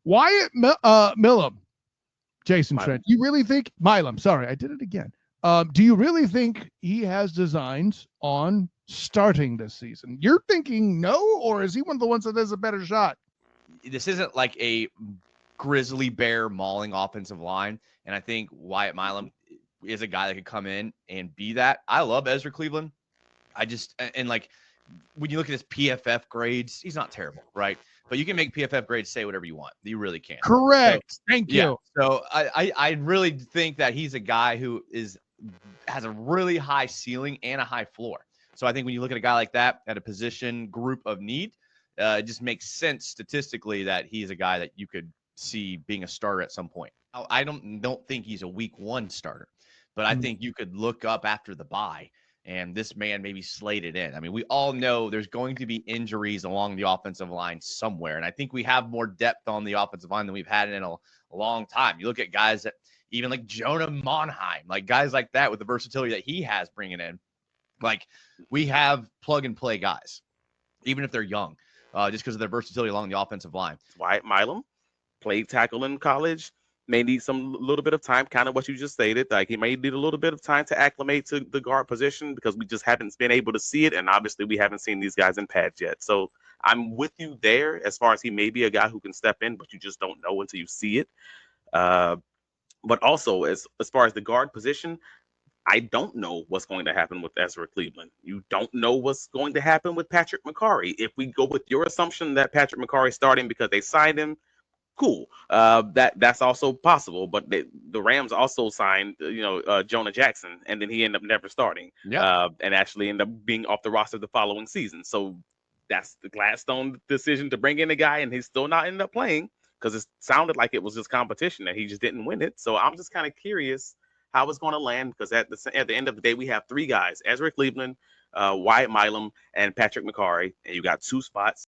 Wyatt Milum, Jason Milum. Trent. You really think Milum? Sorry, I did it again. Do you really think he has designs on starting this season? You're thinking no, or is he one of the ones that has a better shot? This isn't like a grizzly bear mauling offensive line, and I think Wyatt Milum is a guy that could come in and be that. I love Ezra Cleveland. And like when you look at his PFF grades, he's not terrible, right? But you can make PFF grades say whatever you want. You really can. Correct. So, Thank yeah. you. So I really think that he's a guy who has a really high ceiling and a high floor. So I think when you look at a guy like that at a position group of need, it just makes sense statistically that he's a guy that you could see being a starter at some point. I don't think he's a week one starter, but I think you could look up after the bye and this man maybe slated in. I mean, we all know there's going to be injuries along the offensive line somewhere. And I think we have more depth on the offensive line than we've had in a long time. You look at guys that even like Jonah Monheim, like guys like that with the versatility that he has bringing in. Like we have plug and play guys, even if they're young, just because of their versatility along the offensive line. Wyatt Milum played tackle in college. May need some little bit of time, kind of what you just stated. Like he may need a little bit of time to acclimate to the guard position because we just haven't been able to see it, and obviously we haven't seen these guys in pads yet. So I'm with you there as far as he may be a guy who can step in, but you just don't know until you see it. But also as far as the guard position, I don't know what's going to happen with Ezra Cleveland. You don't know what's going to happen with Patrick McCarry. If we go with your assumption that Patrick McCarry is starting because they signed him, cool. That's also possible. But the Rams also signed, Jonah Jackson, and then he ended up never starting. And actually ended up being off the roster the following season. So that's the Gladstone decision to bring in a guy, and he's still not ended up playing because it sounded like it was just competition and he just didn't win it. So I'm just kind of curious how it's going to land because at the end of the day, we have three guys: Ezra Cleveland, Wyatt Milum, and Patrick McCarry, and you got two spots